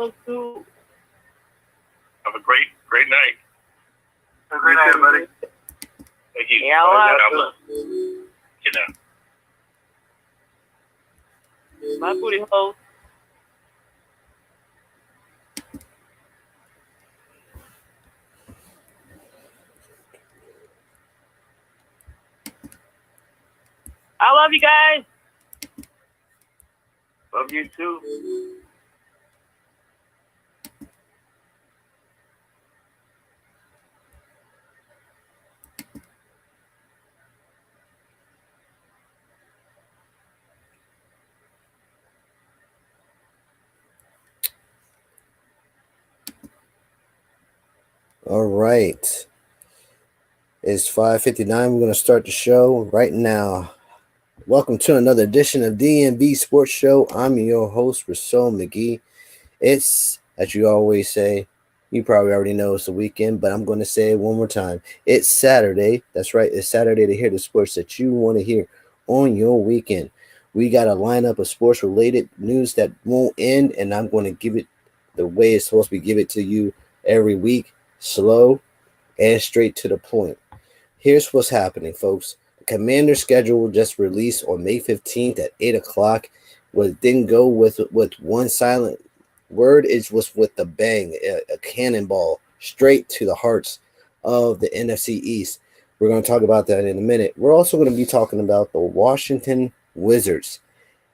Have a great night. Have a great night, buddy. Thank you. Yeah, God bless. Good night. My booty hole. I love you guys. Love you too. All right. It's 5:59. We're going to start the show right now. Welcome to another edition of DMV Sports Show. I'm your host, Rasul McGee. It's, as you always say, you probably already know it's the weekend, but I'm going to say it one more time. It's Saturday. That's right. It's Saturday to hear the sports that you want to hear on your weekend. We got a lineup of sports-related news that won't end, and I'm going to give it the way it's supposed to be. Give it to you every week, slow and straight to the point. Here's what's happening, folks. The Commander schedule just released on May 15th at 8 o'clock. What didn't go with one silent word, it was with the bang, a cannonball straight to the hearts of the NFC East. We're going to talk about that in a minute. We're also going to be talking about the Washington Wizards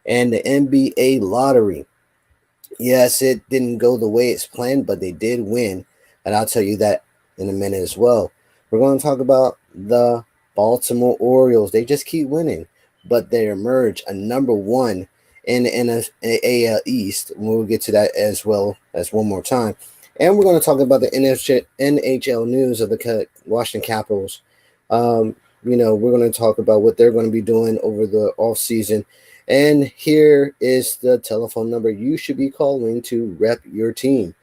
and the NBA lottery. Yes, it didn't go the way it's planned, but they did win, and I'll tell you that in a minute as well. We're going to talk about the Baltimore Orioles. They just keep winning, but they emerge a number one in the AL East. We'll get to that as well as one more time. And we're going to talk about the NHL news of the Washington Capitals. We're going to talk about what they're going to be doing over the offseason. And here is the telephone number you should be calling to rep your team.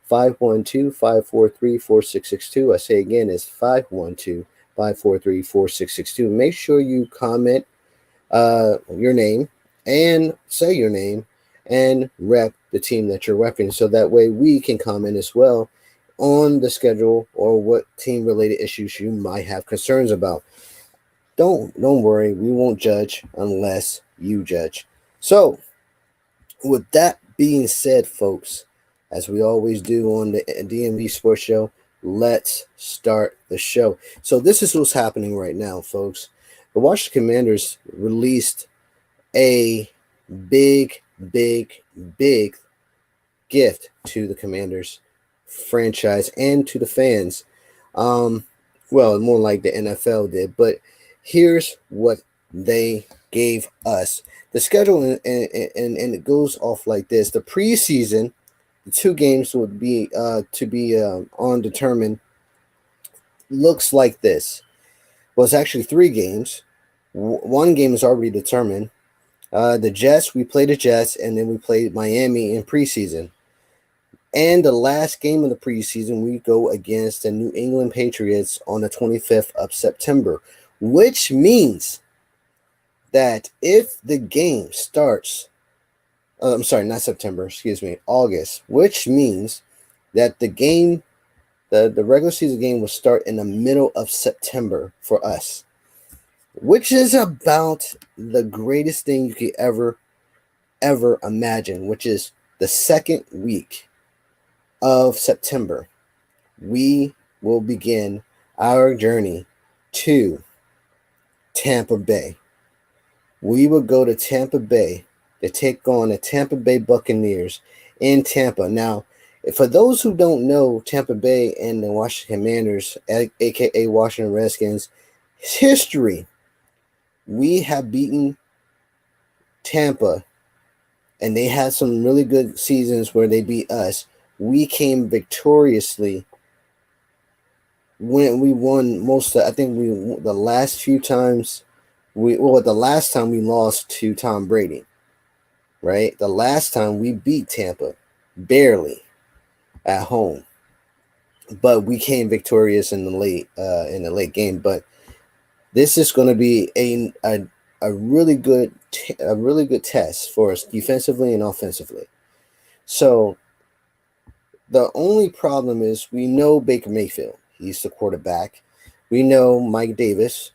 512-543-4662. I say again, it's 512-543-4662. Make sure you comment your name and say your name and rep the team that you're repping, so that way we can comment as well on the schedule or what team-related issues you might have concerns about. Don't worry, we won't judge unless you judge. So, with that being said, folks, as we always do on the DMV Sports Show, let's start the show. So this is what's happening right now, folks. The Washington Commanders released a big gift to the Commanders franchise and to the fans. Well, more like the NFL did, but here's what they gave us. The schedule, and it goes off like this. The preseason, the two games would be undetermined. Looks like this. Well, it's actually three games. One game is already determined. The Jets, we played the Jets, and then we played Miami in preseason. And the last game of the preseason, we go against the New England Patriots on the 25th of September, which means that if the game starts, I'm sorry, not September, excuse me, August, which means that the game, the regular season game will start in the middle of September for us, which is about the greatest thing you could ever imagine, which is the second week of September. We will begin our journey to Tampa Bay. We will go to Tampa Bay to take on the Tampa Bay Buccaneers in Tampa. Now, for those who don't know Tampa Bay and the Washington Commanders, aka Washington Redskins, history, we have beaten Tampa, and they had some really good seasons where they beat us. We came victoriously when we won most of, I think the last few times the last time we lost to Tom Brady, right? The last time we beat Tampa, barely at home, but we came victorious in the late game. But this is going to be a really good test for us defensively and offensively. So The only problem is we know Baker Mayfield. He's the quarterback. We know Mike Davis,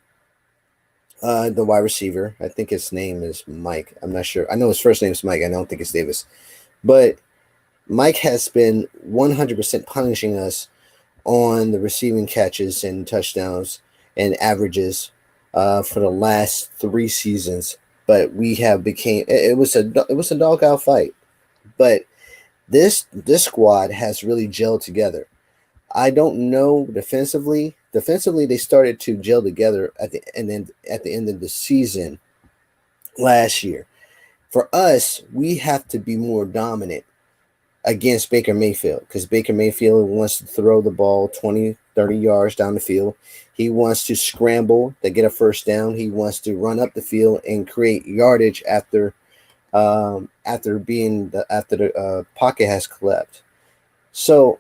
the wide receiver. I think his name is Mike. I'm not sure. I know his first name is Mike. I don't think it's Davis. But Mike has been 100% punishing us on the receiving catches and touchdowns and averages for the last 3 seasons. But we have became it was a dog out fight. But this squad has really gelled together. I don't know defensively. Defensively, they started to gel together at the end of the season last year. For us, we have to be more dominant against Baker Mayfield because Baker Mayfield wants to throw the ball 20, 30 yards down the field. He wants to scramble to get a first down. He wants to run up the field and create yardage after the pocket has collapsed. So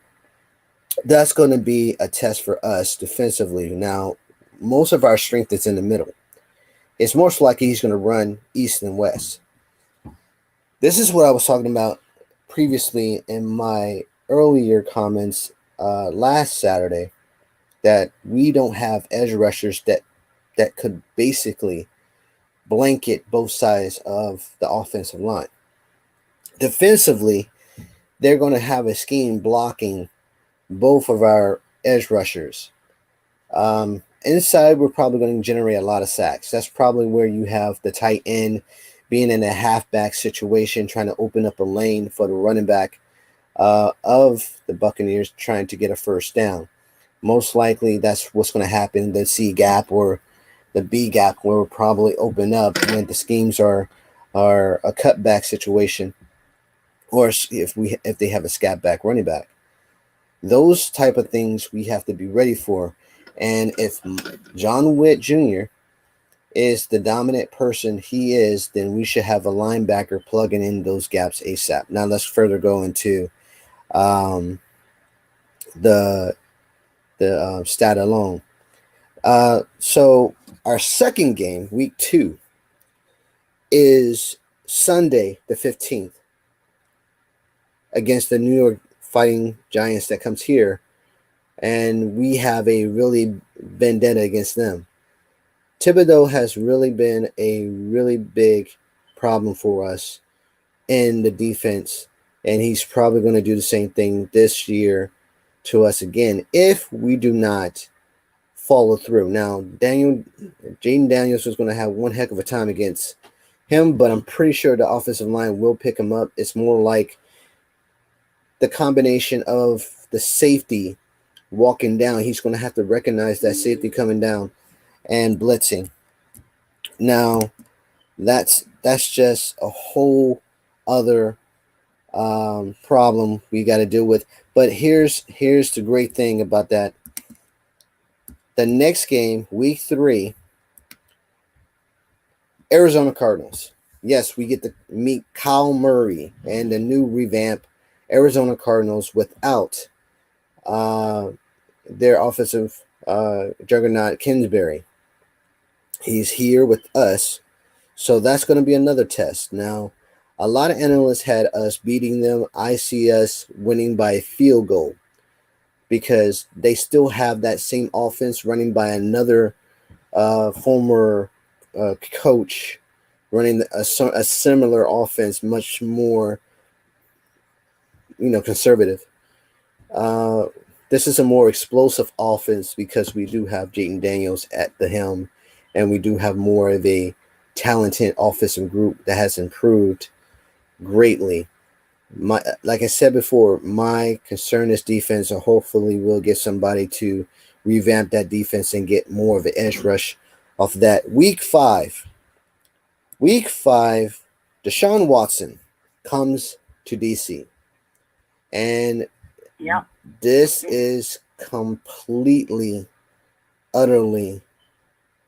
that's going to be a test for us defensively. Now, most of our strength is in the middle. It's most likely he's going to run east and west. This is what I was talking about previously in my earlier comments last Saturday, that we don't have edge rushers that could basically blanket both sides of the offensive line. Defensively, they're going to have a scheme blocking both of our edge rushers. Inside, we're probably going to generate a lot of sacks. That's probably where you have the tight end being in a halfback situation, trying to open up a lane for the running back of the Buccaneers trying to get a first down. Most likely, that's what's going to happen. The C gap or the B gap will probably open up when the schemes are a cutback situation, or if they have a scat back running back. Those type of things we have to be ready for. And if John Witt Jr. is the dominant person he is, then we should have a linebacker plugging in those gaps ASAP. Now let's further go into the stat alone. So our second game, week 2, is Sunday the 15th against the New York Fighting Giants that comes here, and we have a really vendetta against them. Thibodeau has really been a really big problem for us in the defense, and he's probably going to do the same thing this year to us again if we do not follow through. Now, Jaden Daniels is going to have one heck of a time against him, but I'm pretty sure the offensive line will pick him up. It's more like the combination of the safety walking down. He's going to have to recognize that safety coming down and blitzing. Now, that's just a whole other problem we got to deal with. But here's the great thing about that. The next game, week 3, Arizona Cardinals. Yes, we get to meet Kyle Murray and the new revamp Arizona Cardinals without their offensive juggernaut Kingsbury. He's here with us, so that's going to be another test. Now, a lot of analysts had us beating them. I see us winning by a field goal because they still have that same offense running by another former coach running a similar offense, much more conservative. This is a more explosive offense because we do have Jaden Daniels at the helm, and we do have more of a talented offensive group that has improved greatly. Like I said before, my concern is defense, and hopefully we'll get somebody to revamp that defense and get more of an edge rush off that. Week 5, Deshaun Watson comes to DC. And this is completely, utterly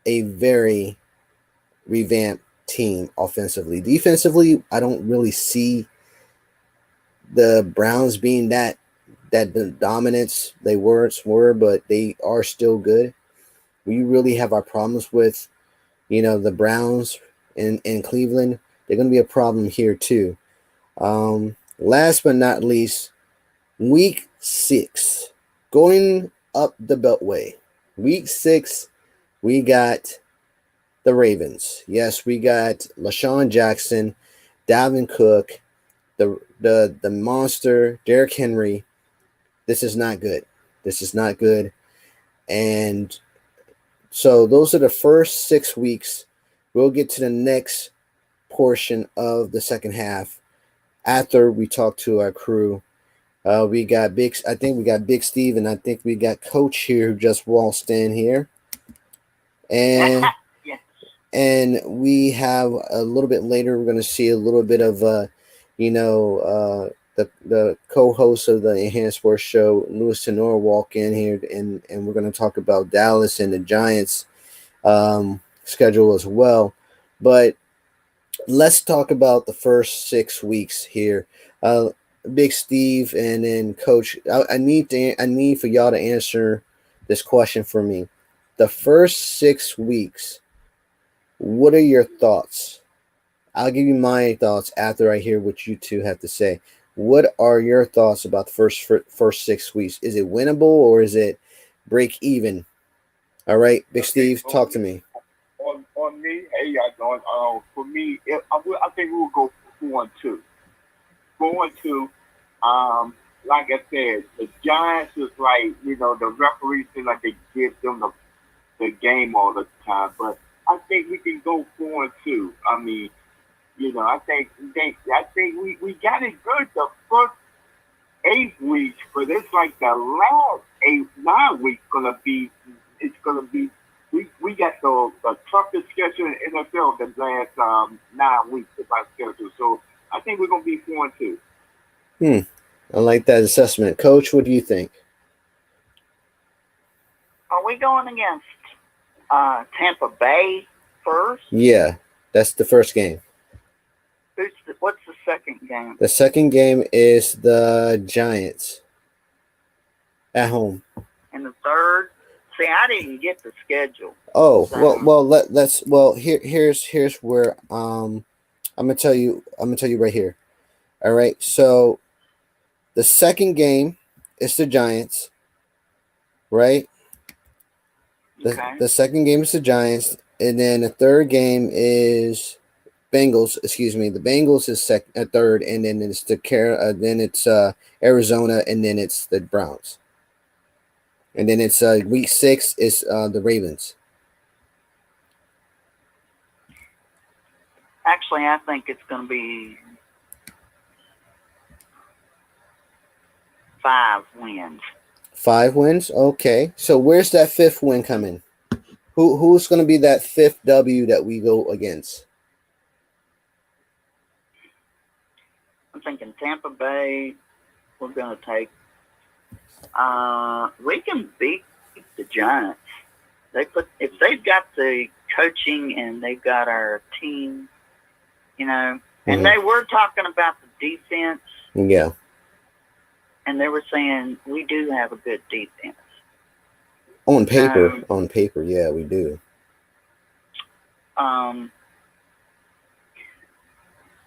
a very revamped team offensively. Defensively, I don't really see the Browns being that the dominance they were, but they are still good. We really have our problems with, the Browns in Cleveland. They're going to be a problem here too. Last but not least, Week 6, going up the Beltway. Week 6, we got the Ravens. Yes, we got LaShawn Jackson, Dalvin Cook, the monster, Derrick Henry. This is not good. This is not good. And so those are the first 6 weeks. We'll get to the next portion of the second half after we talk to our crew. We got Big Steve, and I think we got Coach here who just waltzed in here. And Yes. and we have a little bit later, we're going to see a little bit of the co-host of the Enhanced Sports Show, Louis Tenor, walk in here, and we're going to talk about Dallas and the Giants schedule as well. But let's talk about the first 6 weeks here. Big Steve and then Coach, I need for y'all to answer this question for me. The first 6 weeks, what are your thoughts? I'll give you my thoughts after I hear what you two have to say. What are your thoughts about the first 6 weeks? Is it winnable or is it break even? All right, Big Steve, talk to me. On me, hey, y'all doing? For me, I think we'll go 4-2. 4-2. Like I said, the Giants is like, the referees feel like they give them the game all the time, but I think we can go 4-2. I mean, I think we got it good the first 8 weeks, but it's like the last 9 weeks gonna be. We got the toughest schedule in the NFL the last 9 weeks of our schedule, so I think we're gonna be 4-2. I like that assessment. Coach, what do you think? Are we going against Tampa Bay first? Yeah, that's the first game. What's the second game? The second game is the Giants at home. And the third? See, I didn't get the schedule. Oh, So- here's where I'm gonna tell you right here. All right, so the second game is the Giants, right? Okay. The second game is the Giants, and then the third game is Bengals. Excuse me, the Bengals is third, and then it's Arizona, and then it's the Browns, and then it's week 6 is the Ravens. Actually, I think it's going to be 5 wins. 5 wins. Okay, so where's that 5th win coming? Who's going to be that 5th W that we go against? I'm thinking Tampa Bay. We're going to take. We can beat the Giants. If they've got the coaching and they've got our team, and they were talking about the defense. Yeah. And they were saying we do have a good defense. On paper, yeah, we do.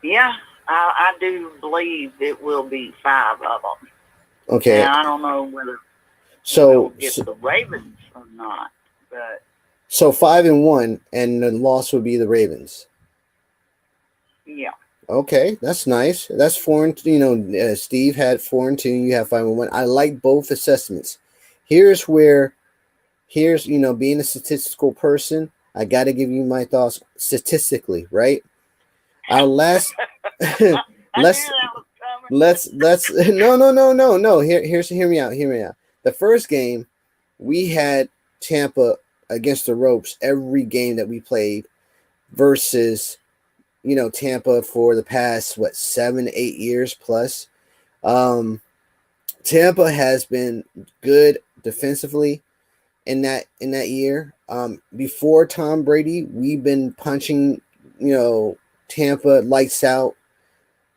Yeah, I do believe it will be 5 of them. Okay. Now, I don't know whether we'll get the Ravens or not, but so 5-1, and the loss would be the Ravens. yeah. Okay, that's nice. That's 4-2. Steve had 4-2. You have 5-1. I like both assessments. Here's being a statistical person, I got to give you my thoughts statistically, right? Our last, let's no. Hear me out. The first game, we had Tampa against the ropes every game that we played versus Tampa for the past 7-8 years plus. Tampa has been good defensively in that year. Before Tom Brady, we've been punching Tampa lights out,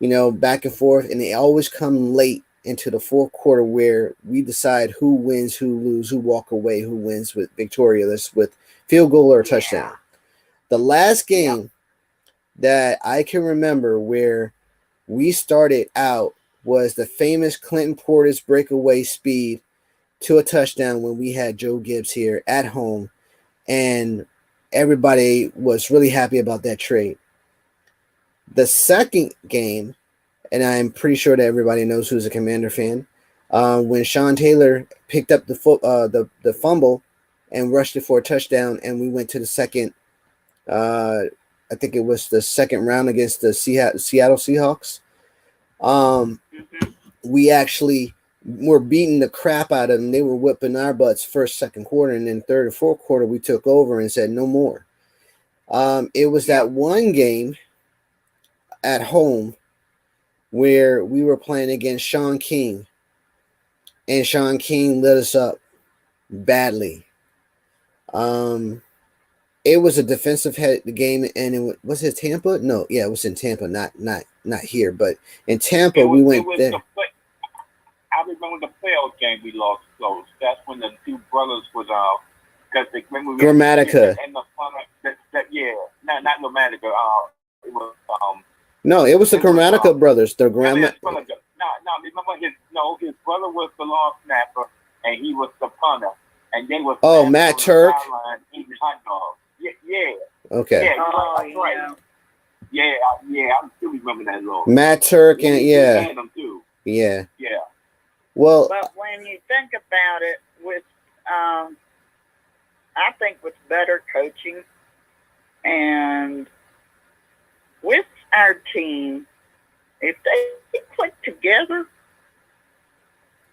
back and forth, and they always come late into the fourth quarter where we decide who wins, who lose, who walk away, who wins victorious with field goal or touchdown. The last game that I can remember where we started out was the famous Clinton Portis breakaway speed to a touchdown when we had Joe Gibbs here at home, and everybody was really happy about that trade. The second game, and I'm pretty sure that everybody knows who's a Commander fan, when Sean Taylor picked up the fumble and rushed it for a touchdown, and we went to the second. I think it was the second round against the Seattle Seahawks. We actually were beating the crap out of them. They were whipping our butts first, second quarter, and then third and fourth quarter we took over and said no more. It was that one game at home where we were playing against Sean King, and Sean King lit us up badly. It was a defensive head game, and was it Tampa? No, yeah, it was in Tampa, not here, but in Tampa we went there. I remember the playoff game we lost close. That's when the two brothers was because they remember Grammatica. And not Grammatica. It was No, it was the Grammatica brothers. The remember his brother was the long snapper and he was the punter, and they was Matt Turk. Eating hot dogs. Yeah. Okay. Yeah, that's right. Yeah, I still remember that Lord. Matt Turk and Yeah. Well, but when you think about it, with I think with better coaching and with our team, if they click together,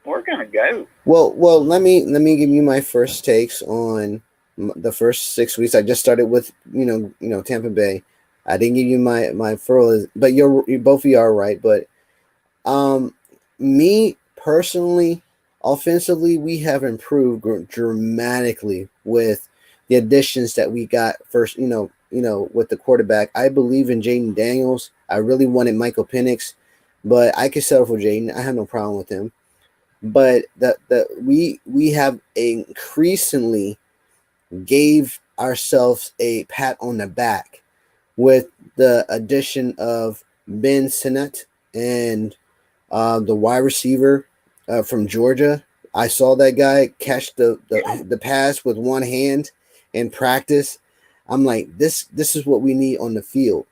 we're gonna go. Well, let me give you my first takes on the first 6 weeks. I just started with Tampa Bay. I didn't give you my furrow, but you're both of you are right. But me personally, offensively, we have improved dramatically with the additions that we got first. With the quarterback, I believe in Jaden Daniels. I really wanted Michael Penix, but I could settle for Jaden. I have no problem with him. But we have increasingly gave ourselves a pat on the back with the addition of Ben Sinnott and the wide receiver from Georgia. I saw that guy catch the pass with one hand in practice. I'm like, this is what we need on the field.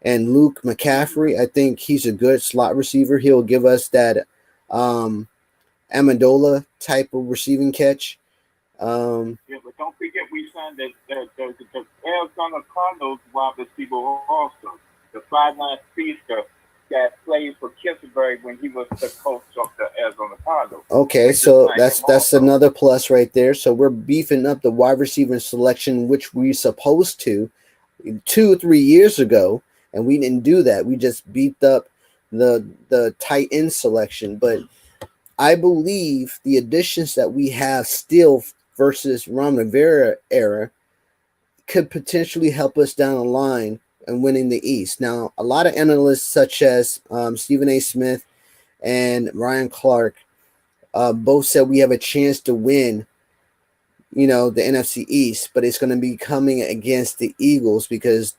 And Luke McCaffrey, I think he's a good slot receiver. He'll give us that Amendola type of receiving catch. But don't forget we signed the Arizona Cardinals wide receiver also, the 5'9" speedster that played for Kingsbury when he was the coach of the Arizona Cardinals. Okay, so that's another plus right there. So we're beefing up the wide receiver selection, which we supposed to 2 or 3 years ago, and we didn't do that. We just beefed up the tight end selection. But I believe the additions that we have still versus Ron Rivera era could potentially help us down the line and winning the East. Now, a lot of analysts such as Stephen A. Smith and Ryan Clark both said we have a chance to win, the NFC East, but it's going to be coming against the Eagles because,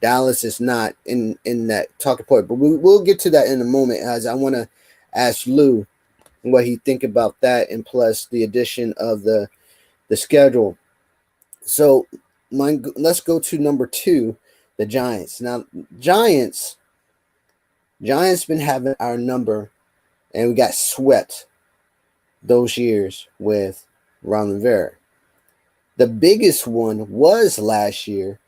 Dallas is not in that talking point. But we'll get to that in a moment, as I want to ask Lou what he think about that, and plus the addition of the schedule. So let's go to number 2, the Giants. Now, Giants been having our number, and we got swept those years with Ron Rivera. The biggest one was last year,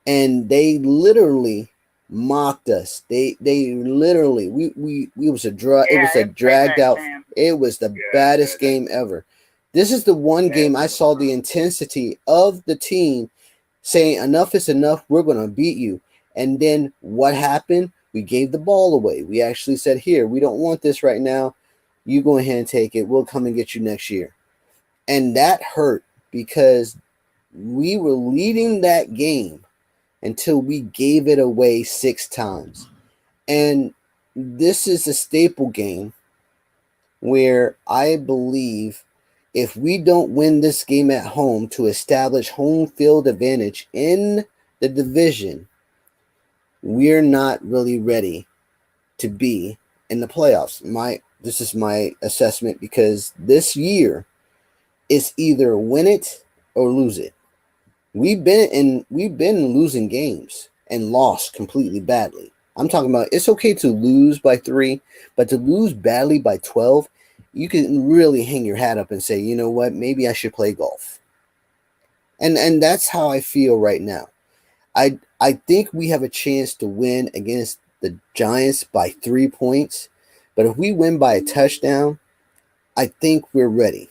and they literally mocked us. They literally we was a drag. It was a dragged out. It was the baddest game ever. This is the one game I saw the intensity of the team saying enough is enough. We're gonna beat you. And then what happened? We gave the ball away. We actually said, here, we don't want this right now. You go ahead and take it. We'll come and get you next year. And that hurt because we were leading that game until we gave it away 6 times. And this is a staple game where I believe if we don't win this game at home to establish home field advantage in the division, we're not really ready to be in the playoffs. This is my assessment because this year it's either win it or lose it. We've been losing games and lost completely badly. I'm talking about it's okay to lose by 3, but to lose badly by 12, you can really hang your hat up and say, you know what, maybe I should play golf. And that's how I feel right now. I think we have a chance to win against the Giants by 3 points, but if we win by a touchdown, I think we're ready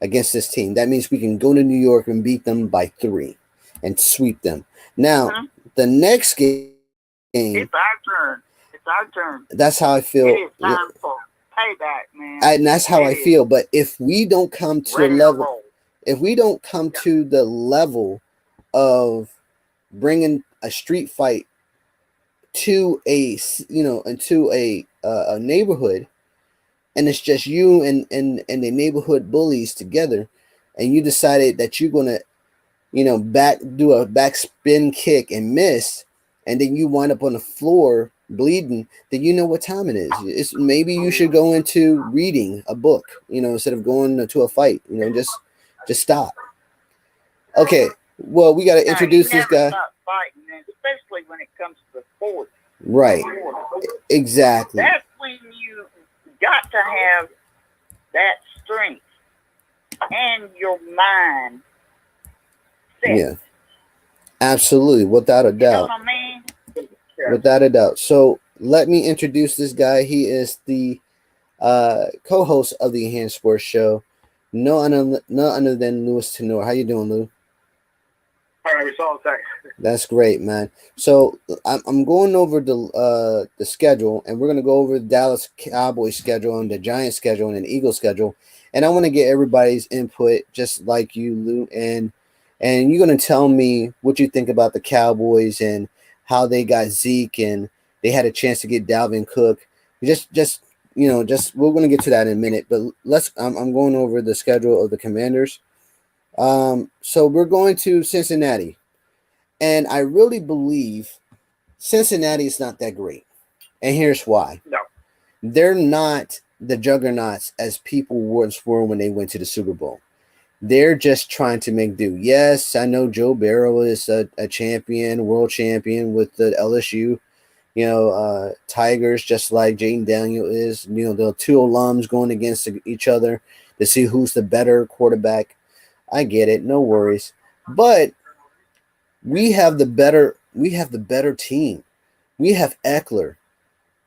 against this team. That means we can go to New York and beat them by 3 and sweep them. Now, the next game, it's our turn. It's our turn. That's how I feel. It is time for payback, man. And that's how I feel. But if we don't come to the level of bringing a street fight to into a neighborhood, and it's just you and the neighborhood bullies together, and you decided that you're gonna do a back spin kick and miss, and then you wind up on the floor bleeding, then you know what time it is. It's maybe you should go into reading a book, instead of going to a fight. Just stop. Okay, well, we got to introduce this guy. Stop fighting, man, especially when it comes to sports. Right. Exactly. That's when you got to have that strength and your mind set. Yeah. Absolutely, without a doubt. You know what I mean? Without a doubt. So let me introduce this guy. He is the co-host of the Enhanced Sports Show. No other than Louis Tenor. How you doing, Lou? All right, so thanks. That's great, man. So I'm going over the schedule, and we're going to go over the Dallas Cowboys schedule and the Giants schedule and the Eagles schedule. And I want to get everybody's input, just like you, Lou. And you're going to tell me what you think about the Cowboys and how they got Zeke and they had a chance to get Dalvin Cook. Just we're going to get to that in a minute. But I'm going over the schedule of the Commanders. So we're going to Cincinnati. And I really believe Cincinnati is not that great. And here's why. No. They're not the juggernauts as people once were when they went to the Super Bowl. They're just trying to make do. Yes, I know Joe Burrow is a champion, world champion with the LSU, Tigers, just like Jaden Daniel is. The two alums going against each other to see who's the better quarterback. I get it, no worries. But we have the better team. We have Eckler.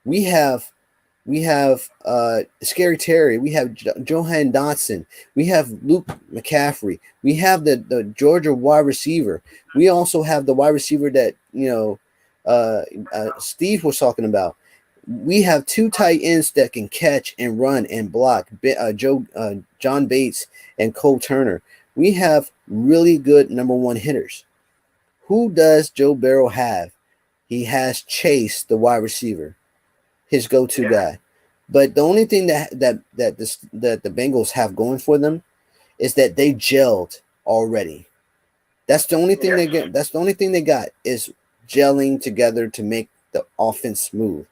We have Scary Terry. We have Johan Dotson. We have Luke McCaffrey. We have the Georgia wide receiver. We also have the wide receiver that Steve was talking about. We have 2 tight ends that can catch and run and block. John Bates and Cole Turner. We have really good number 1 hitters. Who does Joe Burrow have? He has Chase, the wide receiver, his go-to guy. But the only thing that the Bengals have going for them is that they gelled already. That's the only thing they get. That's the only thing they got is gelling together to make the offense smooth.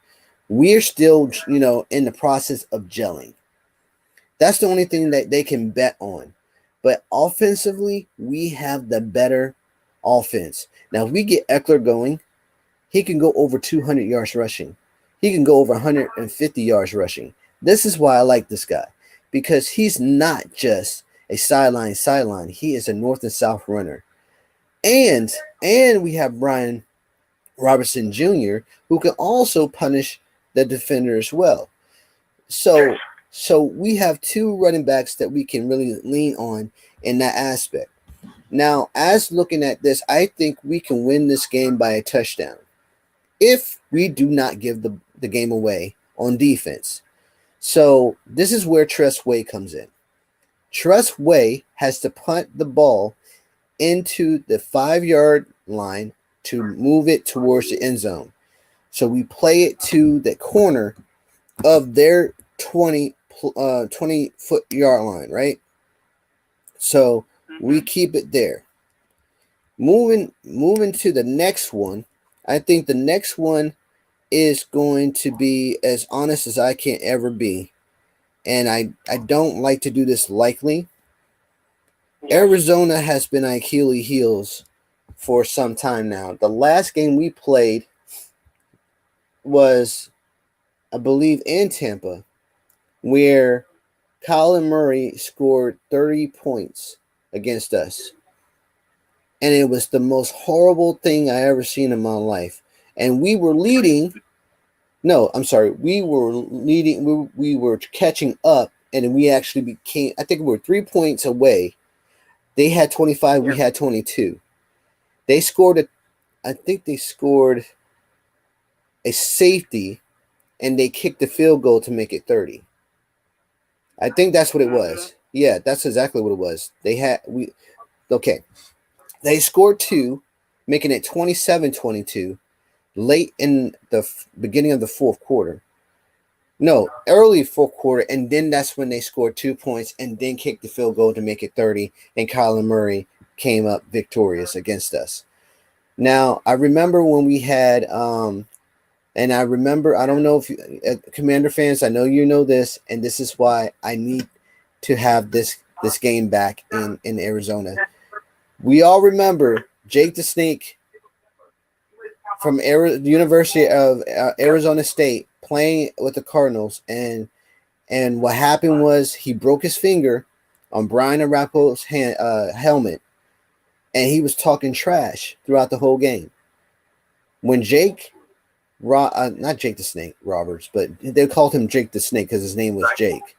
We're still, in the process of gelling. That's the only thing that they can bet on. But offensively, we have the better offense. Now, if we get Eckler going, he can go over 200 yards rushing. He can go over 150 yards rushing. This is why I like this guy, because he's not just a sideline. He is a north and south runner. And we have Brian Robertson Jr., who can also punish the defender as well. So we have 2 running backs that we can really lean on in that aspect. Now, as looking at this, I think we can win this game by a touchdown if we do not give the game away on defense. So this is where Tress Way comes in. Tress Way has to punt the ball into the 5-yard line to move it towards the end zone. So we play it to the corner of their 20-foot yard line, right? So we keep it there. Moving to the next one, I think the next one is going to be as honest as I can ever be. And I don't like to do this lightly. Arizona has been Achilles heels for some time now. The last game we played was, I believe, in Tampa, where Kyler Murray scored 30 points against us. And it was the most horrible thing I ever seen in my life. And we were leading. No, I'm sorry. We were leading. We were catching up, and we actually became, I think we were 3 points away. They had 25. We had 22. They scored I think they scored a safety, and they kicked the field goal to make it 30. I think that's what it was. Yeah, that's exactly what it was. Okay. They scored 2, making it 27-22 late in the beginning of the fourth quarter. No, early fourth quarter, and then that's when they scored 2 points and then kicked the field goal to make it 30, and Kyler Murray came up victorious against us. Now, I remember when we had and I remember, I don't know if you, Commander fans, I know you know this, and this is why I need to have this game back in Arizona. We all remember Jake the Snake from the University of Arizona State playing with the Cardinals, and what happened was he broke his finger on Brian Arapahoe's helmet, and he was talking trash throughout the whole game. When Jake, not Jake the Snake Roberts, but they called him Jake the Snake because his name was Jake,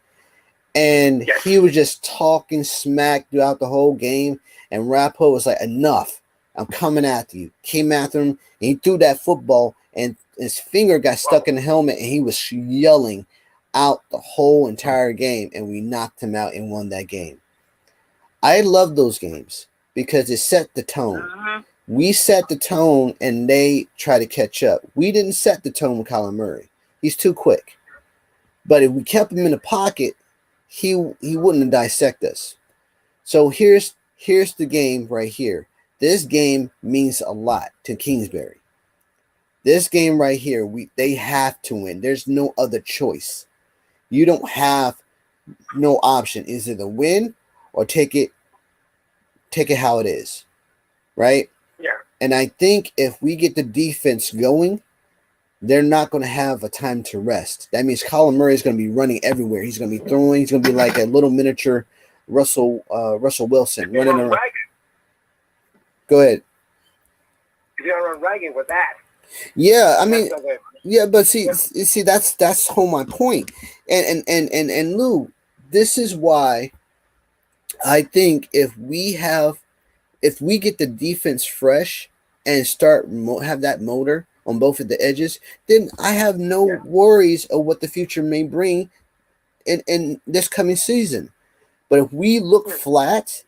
and he was just talking smack throughout the whole game, and Arapahoe was like, enough. I'm coming after you. Came after him, and he threw that football, and his finger got stuck in the helmet, and he was yelling out the whole entire game, and we knocked him out and won that game. I love those games because it set the tone. We set the tone, and they try to catch up. We didn't set the tone with Kyler Murray. He's too quick. But if we kept him in the pocket, he wouldn't have dissected us. So here's the game right here. This game means a lot to Kingsbury. This game right here, they have to win. There's no other choice. You don't have no option. Is it a win or take it how it is, right? Yeah. And I think if we get the defense going, they're not going to have a time to rest. That means Kyler Murray is going to be running everywhere. He's going to be throwing. He's going to be like a little miniature Russell Wilson running around. Go ahead. You're gonna run ragged with that. Yeah, I mean, yeah, but see, that's whole my point. And Lou, this is why I think if we get the defense fresh and start have that motor on both of the edges, then I have no worries of what the future may bring in this coming season. But if we look flat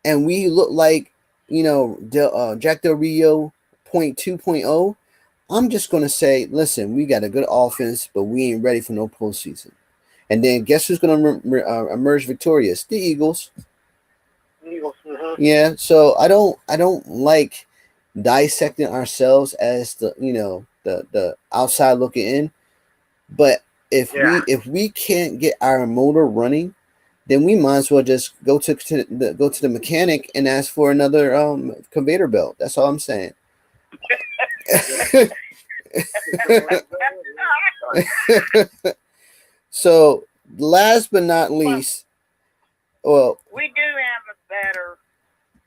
and we look like, Jack Del Rio 0.2.0, I'm just going to say, listen, we got a good offense, but we ain't ready for no postseason. And then guess who's going to emerge victorious? The Eagles. Yeah, so I don't like dissecting ourselves as the outside looking in, but if we can't get our motor running, then we might as well just go to the mechanic and ask for another conveyor belt. That's all I'm saying. So last but not least, well, we do have a better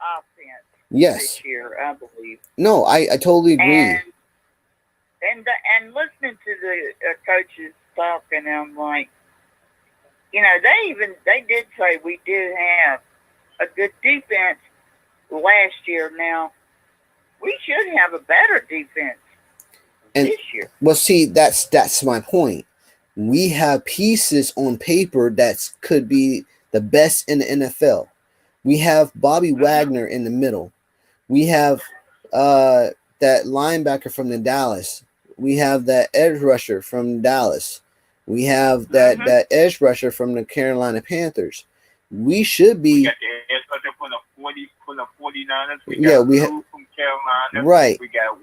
offense this year, I believe. No, I totally agree. And listening to the coaches talking, I'm like, they did say we did have a good defense last year. Now we should have a better defense this year. Well, see, that's my point. We have pieces on paper that could be the best in the NFL. We have Bobby Wagner in the middle. We have that linebacker from the Dallas. We have that edge rusher from Dallas. We have that edge rusher from the Carolina Panthers. We should be. We got the edge rusher from the 49ers. We have from Carolina. Right. We got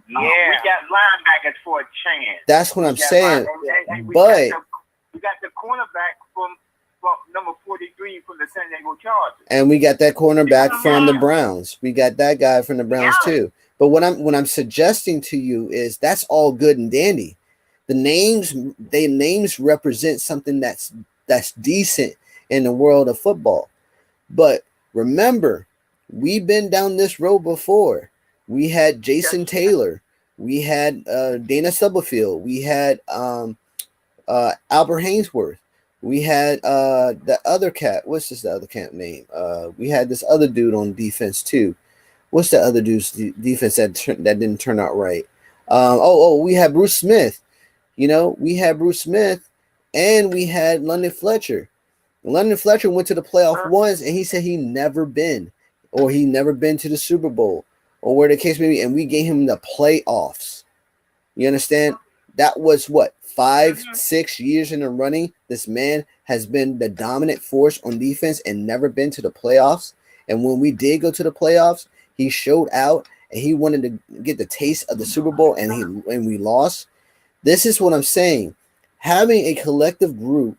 Yeah. We got linebackers for a chance. That's what I'm We got saying. and But we got the cornerback from number 43 from the San Diego Chargers. and we got that cornerback from the Browns. We got that guy from the Browns Yeah. too. But what I'm suggesting to you is that's all good and dandy. The names represent something that's decent in the world of football. But remember, we've been down this road before. We had Jason Taylor. We had Dana Stubblefield. We had Albert Hainsworth. We had the other cat. What's this other cat name? We had this other dude on defense too. What's the other dude's defense that didn't turn out right? We had Bruce Smith. You know, we had Bruce Smith, and we had London Fletcher. London Fletcher went to the playoff once, and he said he never been to the Super Bowl, or where the case may be, and we gave him the playoffs. You understand? That was what, 5-6 years in a running. This man has been the dominant force on defense and never been to the playoffs. And when we did go to the playoffs, he showed out, and he wanted to get the taste of the Super Bowl, and we lost. This is what I'm saying. Having a collective group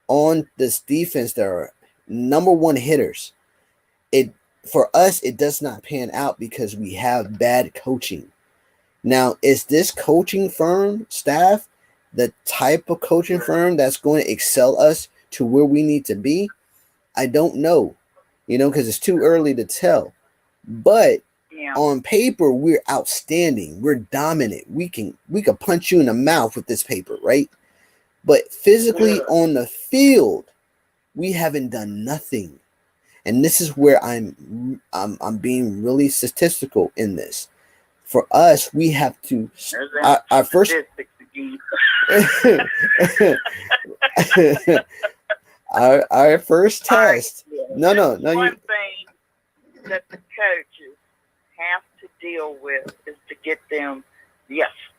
on this defense that are number one hitters, for us, it does not pan out because we have bad coaching. Now, is this coaching firm staff the type of coaching firm that's going to excel us to where we need to be? I don't know, because it's too early to tell. But on paper, we're outstanding. We're dominant. We can punch you in the mouth with this paper, right? But physically on the field, we haven't done nothing. And this is where I'm being really statistical in this. For us, we have to our first our first test. No. One thing that the coaches have to deal with is to get them,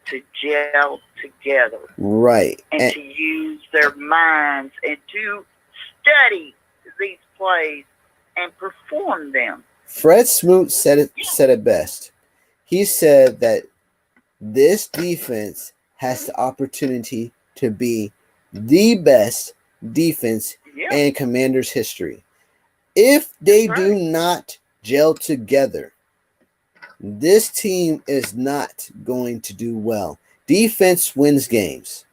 to gel together. Right. And to use their minds and to study these plays and perform them. Fred Smoot said it best. He said that this defense has the opportunity to be the best defense in Commanders history. If they do not gel together, this team is not going to do well. Defense wins games.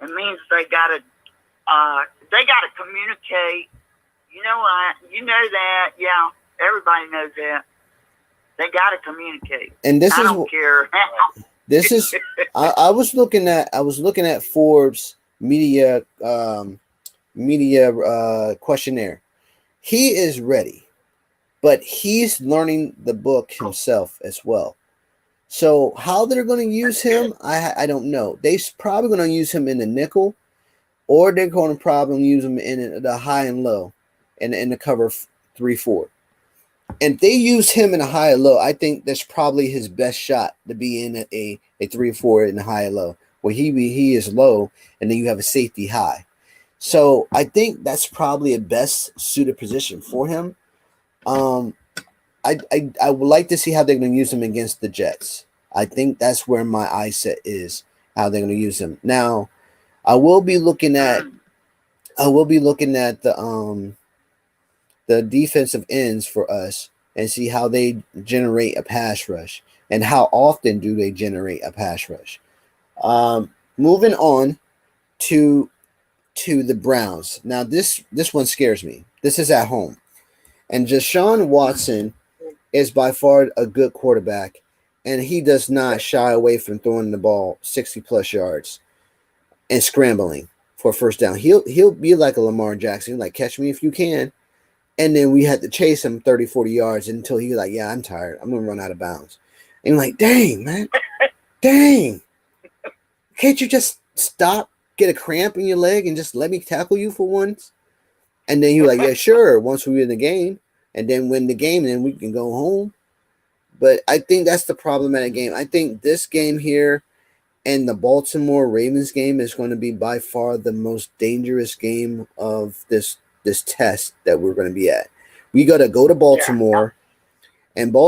It means they gotta communicate. You know that. Yeah, everybody knows that. They gotta communicate. And this I don't care. This is I was looking at Forbes media questionnaire. He is ready, but he's learning the book himself as well. So how they're going to use him, I don't know. They're probably going to use him in the nickel, or they're going to probably use him in the high and low, in the cover 3-4. And if they use him in a high and low, I think that's probably his best shot to be in a 3-4 in the high and low, where he is low, and then you have a safety high. So I think that's probably a best suited position for him. I would like to see how they're going to use him against the Jets. I think that's where my eye set is, how they're going to use him. Now, I will be looking at the defensive ends for us and see how they generate a pass rush and how often do they generate a pass rush. Moving on to the Browns. Now this one scares me. This is at home. And Deshaun Watson is by far a good quarterback, and he does not shy away from throwing the ball 60 plus yards and scrambling for a first down. He'll be like a Lamar Jackson, like catch me if you can. And then we had to chase him 30, 40 yards until he was like, yeah, I'm tired. I'm going to run out of bounds. And you're like, dang, man. Dang. Can't you just stop, get a cramp in your leg, and just let me tackle you for once? And then you're like, yeah, sure, once we win the game. And then win the game, and then we can go home. But I think that's the problematic game. I think this game here and the Baltimore Ravens game is going to be by far the most dangerous game of this test that we're going to be at. We got to go to Baltimore, and they're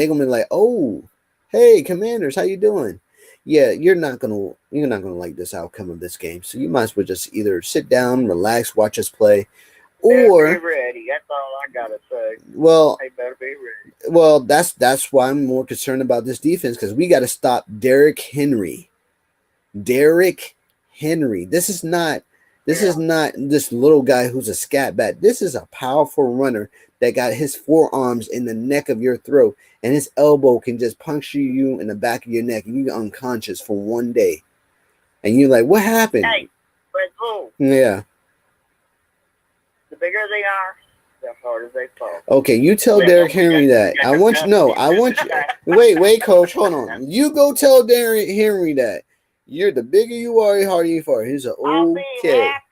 going to be like, oh, Hey, Commanders, how you doing? Yeah, you're not gonna like this outcome of this game. So you might as well just either sit down, relax, watch us play, Better be or ready. That's all I gotta say. well, They better be ready. that's why I'm more concerned about this defense because we got to stop Derrick Henry. Derrick Henry. This is not this little guy who's a scat bat. This is a powerful runner that got his forearms in the neck of your throat, and his elbow can just puncture you in the back of your neck, and you're unconscious for one day. And you're like, what happened? Hey, but fool, Yeah. the bigger they are, the harder they fall. Okay, you tell Yeah, Derrick we Henry got- that. we got I the want you best no, I defense want in you the wait, coach, hold on. You go tell Derrick Henry that. You're the bigger you are, the harder you fall. He's like, I'll be okay. happy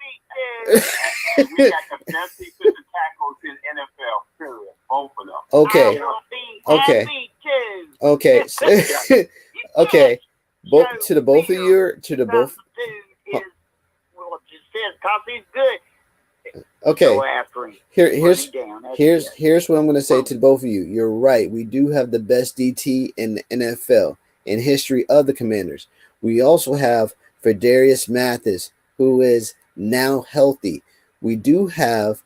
to. And we got the best defensive tackles in NFL. Period. Both of them. Okay. I will be Okay. happy to. Okay. Okay. Both to the both of you, to the both. The dude is, well, it just says, because he's good. Okay. Go after him. Here's Run him down. That's here's it. here's what I'm gonna say to both of you. You're right. We do have the best DT in the NFL in history of the Commanders. We also have Ferdarius Mathis, who is now healthy. We do have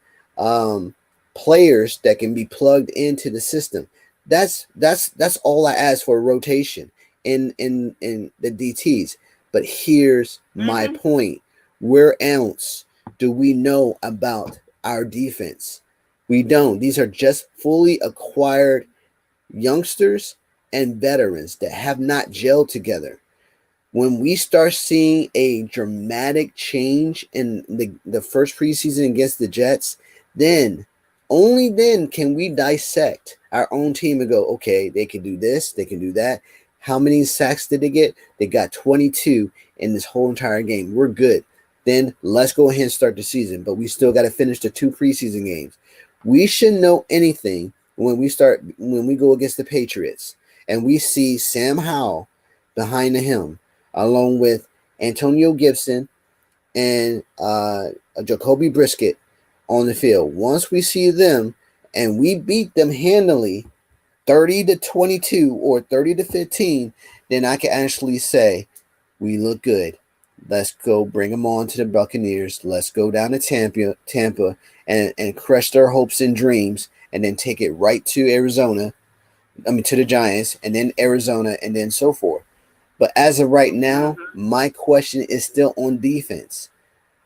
players that can be plugged into the system. That's all I ask for, rotation in the DTs. But here's my point. Where else do we know about our defense? We don't. These are just fully acquired youngsters and veterans that have not gelled together. When we start seeing a dramatic change in the first preseason against the Jets, then only then can we dissect our own team and go, okay, they can do this, they can do that. How many sacks did they get? They got 22 in this whole entire game. We're good. Then let's go ahead and start the season. But we still got to finish the 2 preseason games. We shouldn't know anything when we go against the Patriots and we see Sam Howell behind him, along with Antonio Gibson and Jacoby Brisket on the field. Once we see them and we beat them handily 30-22 or 30-15, then I can actually say we look good. Let's go bring them on to the Buccaneers. Let's go down to Tampa and crush their hopes and dreams and then take it right to Arizona. To the Giants and then Arizona and then so forth. But as of right now, my question is still on defense.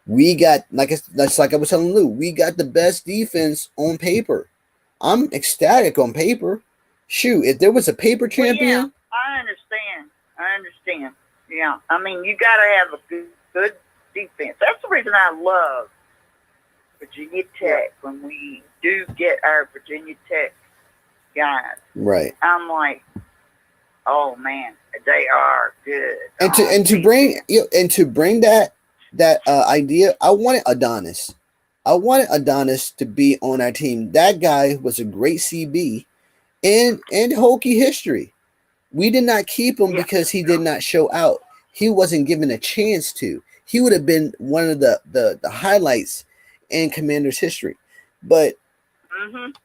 We got, that's like I was telling Lou, we got the best defense on paper. I'm ecstatic on paper. Shoot, if there was a paper champion. Well, yeah, I understand. Yeah, I mean, you got to have a good defense. That's the reason I love Virginia Tech. When we do get our Virginia Tech guys, Right. I'm like, oh man, they are good. And to bring that idea, I wanted Adonis. I wanted Adonis to be on our team. That guy was a great CB in Hokie history. We did not keep him because he did not show out. He wasn't given a chance to. He would have been one of the highlights in Commanders history. But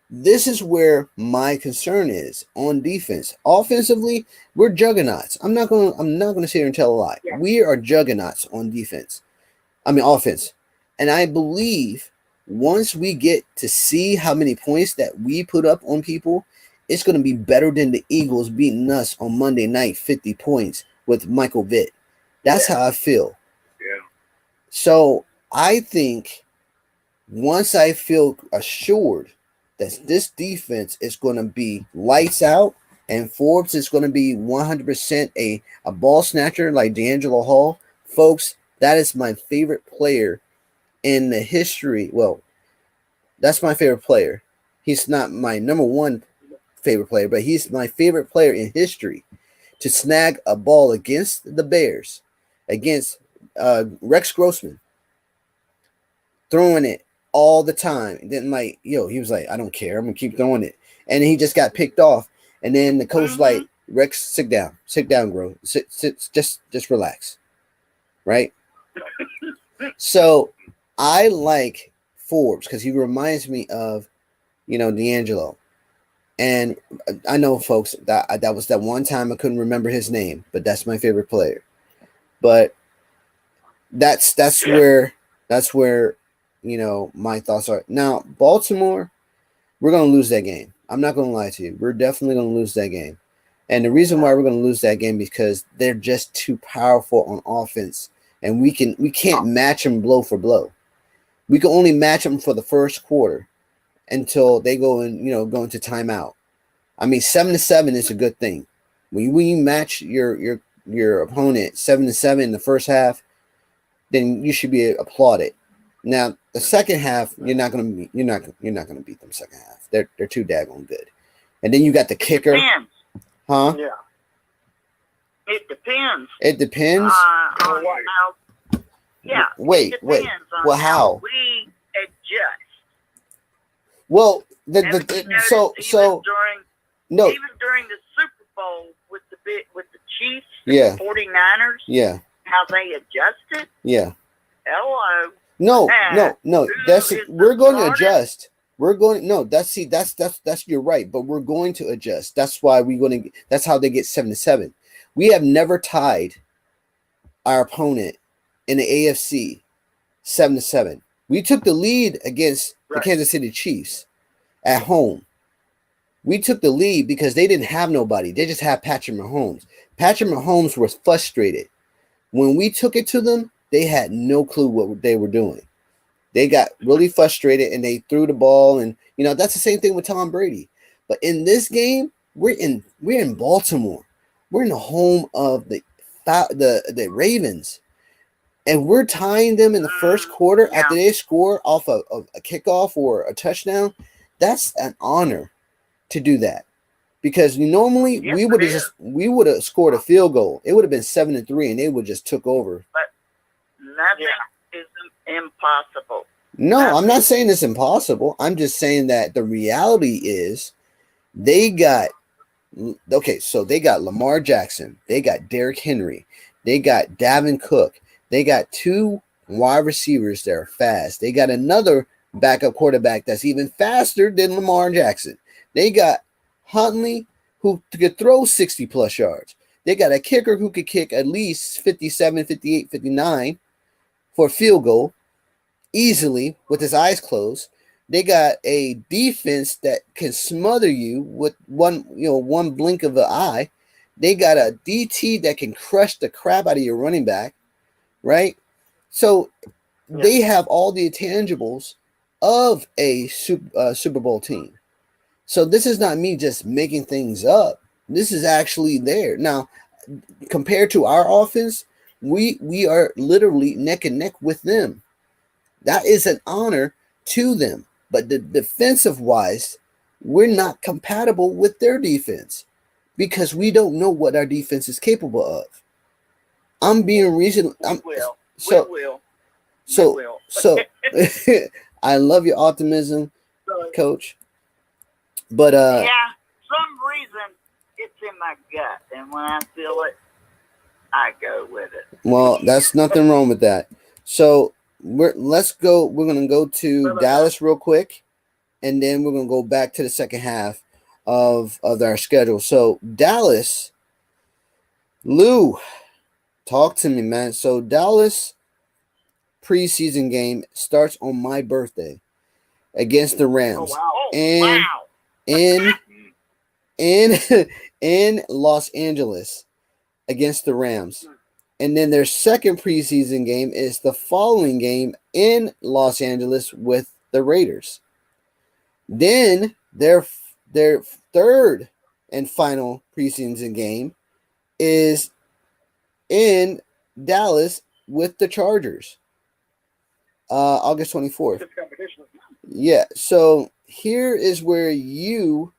this is where my concern is on defense. Offensively, we're juggernauts. I'm not gonna sit here and tell a lie. Yeah. We are juggernauts on defense. Offense. And I believe once we get to see how many points that we put up on people, it's going to be better than the Eagles beating us on Monday night 50 points with Michael Vitt. That's how I feel. Yeah. So I think once I feel assured that this defense is going to be lights out and Forbes is going to be 100% a ball snatcher like D'Angelo Hall, folks, that is my favorite player in the history. Well, that's my favorite player. He's not my number one favorite player, but he's my favorite player in history to snag a ball against the Bears, against Rex Grossman, throwing it all the time. And then he was like, I don't care. I'm going to keep throwing it. And he just got picked off. And then the coach like, Rex, sit down, Gro. Sit, just relax. Right? So I like Forbes because he reminds me of, D'Angelo. And I know, folks, that was that one time I couldn't remember his name, but that's my favorite player. But that's where my thoughts are. Now, Baltimore, we're gonna lose that game. I'm not gonna lie to you. We're definitely gonna lose that game. And the reason why we're gonna lose that game is because they're just too powerful on offense, and we can't match them blow for blow. We can only match them for the first quarter until they go into timeout. I mean, 7-7 is a good thing. When you match your opponent 7-7 in the first half, then you should be applauded. Now, the second half, you're not gonna beat them second half. They're too daggone good. And then you got the kicker. Depends. Huh? Yeah. It depends. It depends. On how, yeah. Wait. It depends on Well, how? we adjust. Well, Even during the Super Bowl with the Chiefs, Yeah. 49ers, Yeah. how they adjusted. Yeah. Hello. No. That's is we're the going to smartest? adjust. We're going that's you're right, but we're going to adjust. That's why that's how they get 7-7. We have never tied our opponent in the AFC 7-7. We took the lead against the Kansas City Chiefs at home. We took the lead because they didn't have nobody. They just had Patrick Mahomes. Patrick Mahomes was frustrated. When we took it to them, they had no clue what they were doing. They got really frustrated and they threw the ball, and that's the same thing with Tom Brady. But in this game, we're in Baltimore. We're in the home of the Ravens, and we're tying them in the first quarter after they score off of a kickoff or a touchdown. That's an honor to do that, because normally we would have scored a field goal. It would have been 7-3, and they would just took over. But nothing is impossible. No, I'm not saying it's impossible. I'm just saying that the reality is they got Lamar Jackson, they got Derrick Henry, they got Dalvin Cook, they got two wide receivers that are fast. They got another backup quarterback that's even faster than Lamar Jackson. They got Huntley, who could throw 60 plus yards. They got a kicker who could kick at least 57, 58, 59 for a field goal easily with his eyes closed. They got a defense that can smother you with one blink of the eye. They got a DT that can crush the crap out of your running back, right? So they have all the intangibles of a Super Bowl team. So this is not me just making things up. This is actually there. Now, compared to our offense, we are literally neck and neck with them. That is an honor to them. But the defensive wise, we're not compatible with their defense because we don't know what our defense is capable of. I'm being reasonable. We will. So I love your optimism, Coach. But some reason it's in my gut, and when I feel it, I go with it. Well, that's nothing wrong with that. So we're gonna go to Dallas real quick, and then we're gonna go back to the second half of our schedule. So Dallas, Lou, talk to me, man. So Dallas preseason game starts on my birthday against the Rams. In Los Angeles against the Rams. And then their second preseason game is the following game in Los Angeles with the Raiders. Then their third and final preseason game is in Dallas with the Chargers. August 24th. Yeah, so here is where you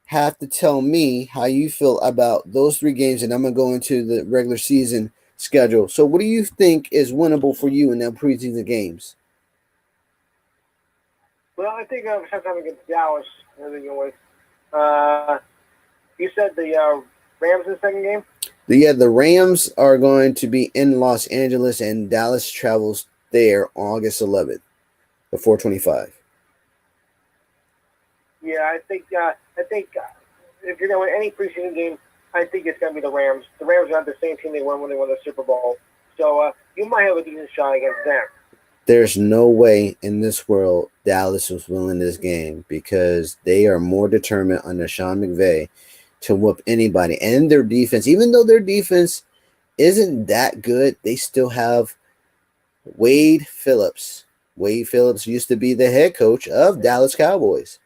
have to tell me how you feel about those three games, and I'm going to go into the regular season schedule. So what do you think is winnable for you in the preseason games? Well, I think sometime against Dallas, you said the Rams in the second game? The Rams are going to be in Los Angeles, and Dallas travels there on August 11th, the 425. Yeah, I think I think if you're going to win any preseason game, I think it's going to be the Rams. The Rams are not the same team they won when they won the Super Bowl. So you might have a decent shot against them. There's no way in this world Dallas was winning this game because they are more determined under Sean McVay to whoop anybody. And their defense, even though their defense isn't that good, they still have Wade Phillips. Wade Phillips used to be the head coach of Dallas Cowboys.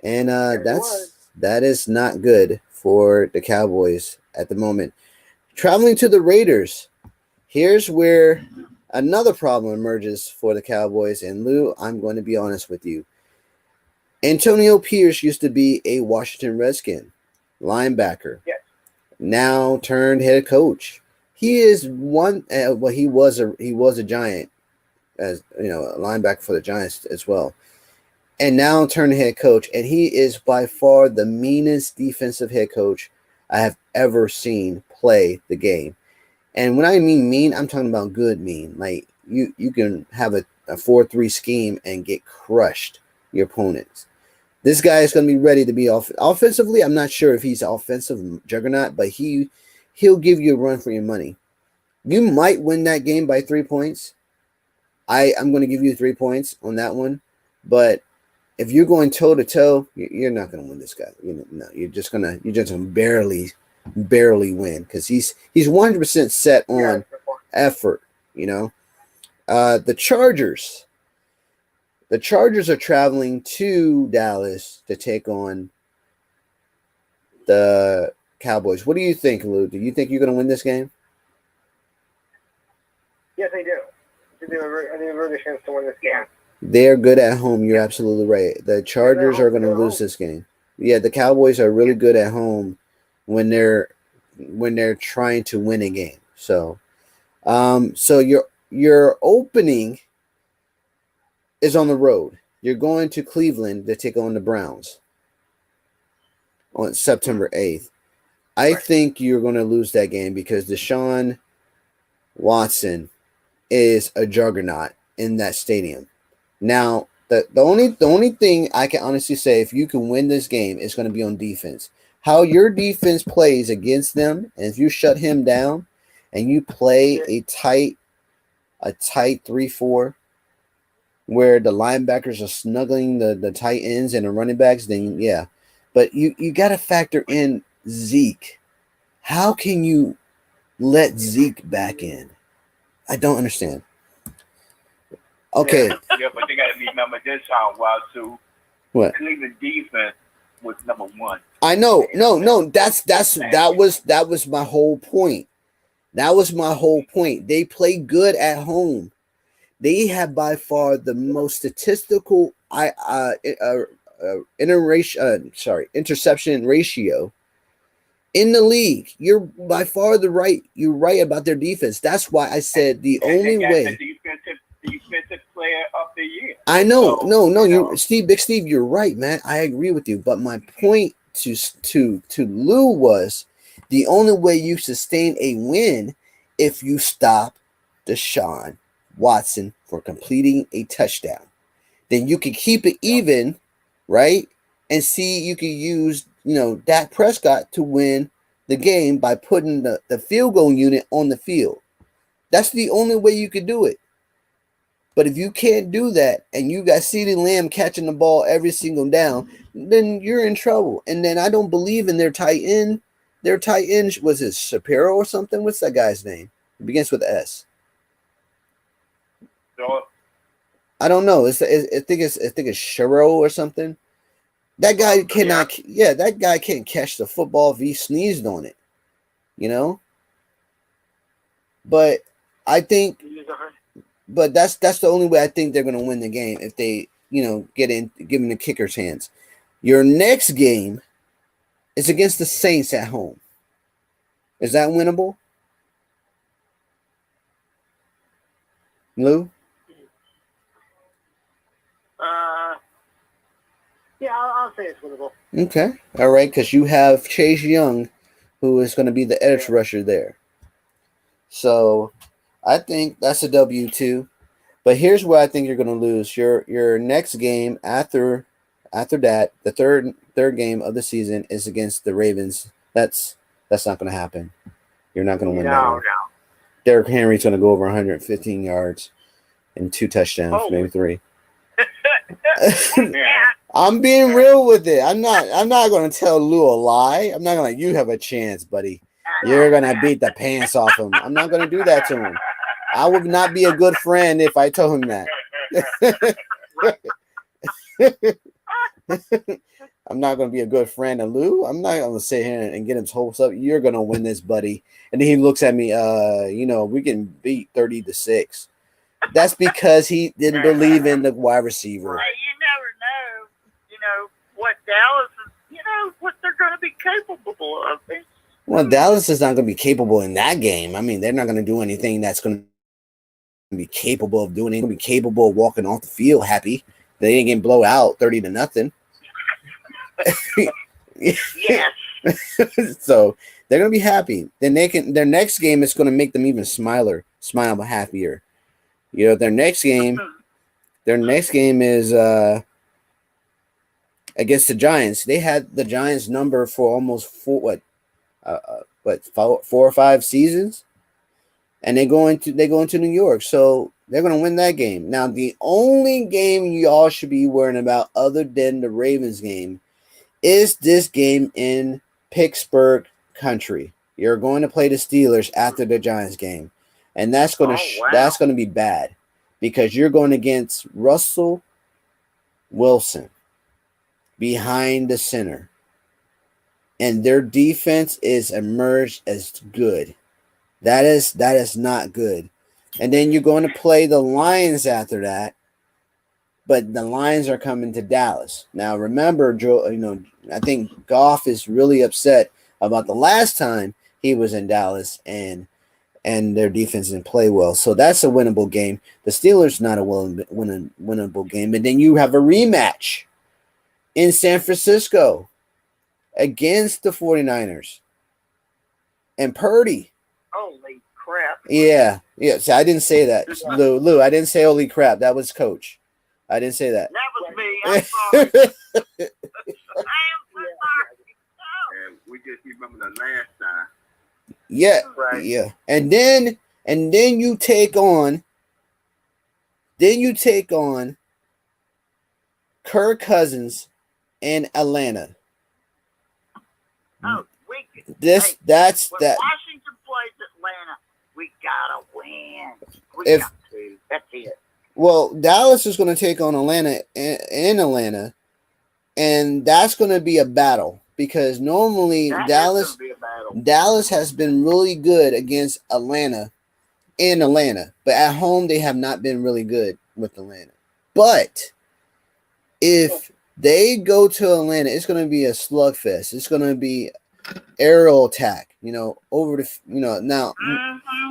And that is not good for the Cowboys at the moment. Traveling to the Raiders, here's where another problem emerges for the Cowboys. And Lou, I'm going to be honest with you. Antonio Pierce used to be a Washington Redskin linebacker. Yes. Now turned head coach. He is one. Well, he was a Giant, as you know, a linebacker for the Giants as well. And now turned head coach, and he is by far the meanest defensive head coach I have ever seen play the game. And when I mean mean, I'm talking about good mean. Like you can have a 4-3 scheme and get crushed your opponents. This guy is going to be ready to be offensively. I'm not sure if he's an offensive juggernaut, but he'll give you a run for your money. You might win that game by 3 points. I'm going to give you 3 points on that one, but if you're going toe to toe, you're not going to win this guy. You're just gonna barely win because he's 100% set on effort. The Chargers are traveling to Dallas to take on the Cowboys. What do you think, Lou? Do you think you're going to win this game? Yes, I do. I think they have a very good chance to win this game. They're good at home. You're absolutely right. The Chargers are going to lose this game. Yeah, the Cowboys are really good at home when they're trying to win a game. So your opening is on the road. You're going to Cleveland to take on the Browns on September 8th. I think you're going to lose that game because Deshaun Watson is a juggernaut in that stadium. Now, the only thing I can honestly say, if you can win this game, is going to be on defense. How your defense plays against them, and if you shut him down and you play a tight 3-4 where the linebackers are snuggling the tight ends and the running backs, then yeah. But you got to factor in Zeke. How can you let Zeke back in? I don't understand. Okay. Yeah, but they got to remember this time while too. What? Cleveland defense was number one. I know. No. That was my whole point. That was my whole point. They play good at home. They have by far the most statistical interception ratio in the league. You're by far you're right about their defense. That's why I said the only way. Defensive player of the year. I know. No. Big Steve, you're right, man. I agree with you. But my point to Lou was the only way you sustain a win if you stop Deshaun Watson for completing a touchdown. Then you can keep it even, right? And see, you can use, Dak Prescott to win the game by putting the field goal unit on the field. That's the only way you could do it. But if you can't do that and you got CeeDee Lamb catching the ball every single down, then you're in trouble. And then I don't believe in their tight end. Their tight end, was it Shapiro or something? What's that guy's name? It begins with S. So, I don't know. I think it's Shiro or something. That guy cannot. Yeah, that guy can't catch the football if he sneezed on it. But I think. But that's the only way I think they're going to win the game if they, give them the kicker's hands. Your next game is against the Saints at home. Is that winnable? Lou? Yeah, I'll say it's winnable. Okay. All right, because you have Chase Young, who is going to be the edge rusher there. So I think that's a W2. But here's where I think you're going to lose. Your next game after After that, the third game of the season is against the Ravens. That's not going to happen. You're not going to win that No, one. Derrick Henry's going to go over 115 yards and 2 touchdowns, maybe 3. Yeah. I'm being real with it. I'm not going to tell Lou a lie. I'm not going to. You have a chance, buddy. You're going to beat the pants off him. I'm not going to do that to him. I would not be a good friend if I told him that. I'm not going to be a good friend of Lou. I'm not going to sit here and get his hopes up. You're going to win this, buddy. And then he looks at me, we can beat 30-6. That's because he didn't believe in the wide receiver. Hey, you never know, what Dallas is, what they're going to be capable of. Well, Dallas is not going to be capable in that game. I mean, they're not going to do anything that's going to be capable of doing. They're going to be capable of walking off the field happy. They ain't getting blow out 30-0. Yes. So they're going to be happy. Then their next game is going to make them even smile happier. Their next game is against the Giants. They had the Giants number for almost 4 or 5 seasons, and they go into New York, so they're going to win that game. Now, the only game y'all should be worrying about, other than the Ravens game, is this game in Pittsburgh country. You're going to play the Steelers after the Giants game. And that's going to be bad, because you're going against Russell Wilson behind the center, and their defense is emerged as good. That is not good. And then you're going to play the Lions after that, but the Lions are coming to Dallas. Now, remember, Joe, I think Goff is really upset about the last time he was in Dallas and their defense didn't play well. So that's a winnable game. The Steelers not a winnable game. And then you have a rematch in San Francisco against the 49ers. And Purdy. Holy crap. Yeah. See, I didn't say that. Lou, I didn't say holy crap. That was Coach. I didn't say that. That was me. I'm sorry. I am so sorry. And we just remember the last time. Yeah, Right. yeah. And then you take on Kirk Cousins in Atlanta. Oh, When Washington plays Atlanta, we gotta win. We got to. That's it. Well, Dallas is going to take on Atlanta in Atlanta, and that's going to be a battle, because normally Dallas has been really good against Atlanta in Atlanta, but at home they have not been really good with Atlanta. But if they go to Atlanta, it's going to be a slugfest. It's going to be aerial attack, over the, now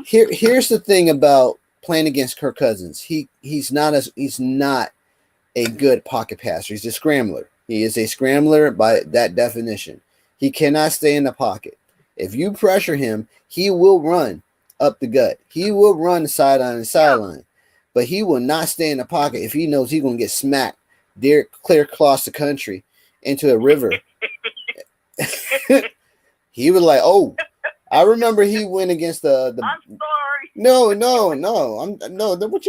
here's the thing about playing against Kirk Cousins. He's not a good pocket passer. He's a scrambler. He is a scrambler by that definition. He cannot stay in the pocket. If you pressure him, he will run up the gut. He will run sideline to sideline, but he will not stay in the pocket if he knows he's going to get smacked clear across the country into a river. He was like, "Oh, I remember he went against the." I'm sorry. No. What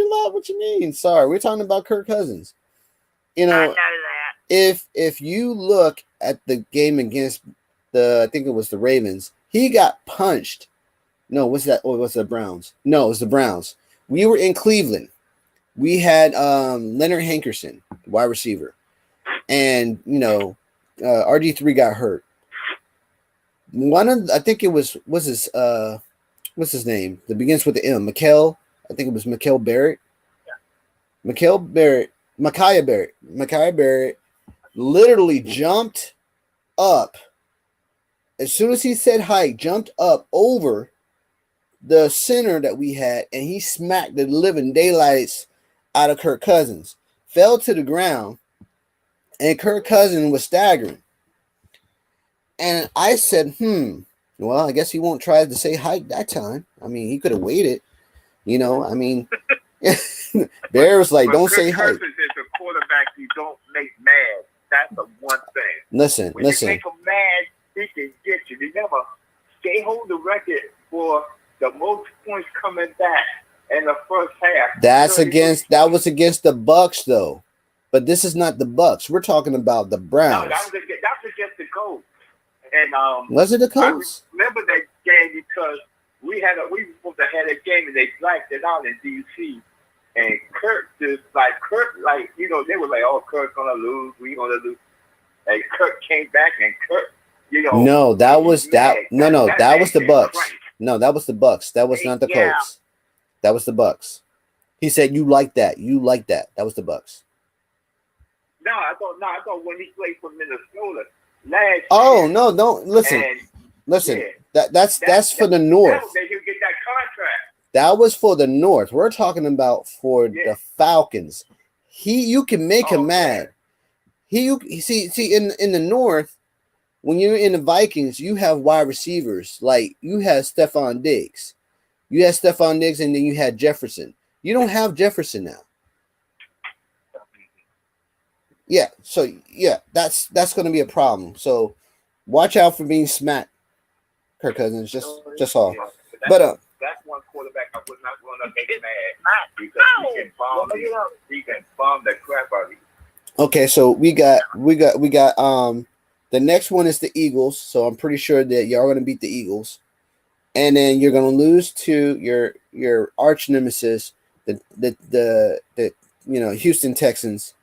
you mean? Sorry, we're talking about Kirk Cousins. I know that. If you look at the game against I think it was the Ravens, he got punched. No, what's that? Or was it the Browns? No, it was the Browns. We were in Cleveland. We had Leonard Hankerson, wide receiver, and RG3 got hurt. I think it was what's his name? That begins with the M. I think it was Mikael Barrett. Yeah. Micaiah Barrett literally jumped up. As soon as he said hike, jumped up over the center that we had, and he smacked the living daylights out of Kirk Cousins. Fell to the ground, and Kirk Cousins was staggering. And I said, well, I guess he won't try to say hike that time. I mean, he could have waited. I mean, Bear was like, don't say hike. Kirk Cousins is a quarterback you don't make mad. That's the one thing. Listen, When listen. you make him mad, he can get you. Remember, they hold the record for the most points coming back in the first half. That was against the Bucks though. But this is not the Bucks. We're talking about the Browns. No, that's against the Colts. And was it the Colts? I remember that game because we supposed to have that game and they blacked it out in DC. And Kirk they were like, oh, Kirk's gonna lose, we gonna lose. And Kirk came back and Kirk, No, that was that. No, that was the Bucks. Right. No, that was the Bucks. That was not the Colts. That was the Bucks. He said, "You like that? You like that?" That was the Bucks. No, I thought when he played for Minnesota last Oh year, no, don't listen. Listen, yeah, that's for the North. They should get that contract. That was for the North. We're talking about for the Falcons. You can make him mad. You see in the North, when you're in the Vikings, you have wide receivers like you have Stephon Diggs. You had Stephon Diggs, and then you had Jefferson. You don't have Jefferson now. Yeah, so that's going to be a problem. So watch out for being smacked, Kirk Cousins. Just all. Yeah, but that's one quarterback I was not going to make mad because he can bomb the crap out of you. Okay, so we got the next one is the Eagles. So I'm pretty sure that y'all going to beat the Eagles. And then you're going to lose to your arch nemesis, the Houston Texans,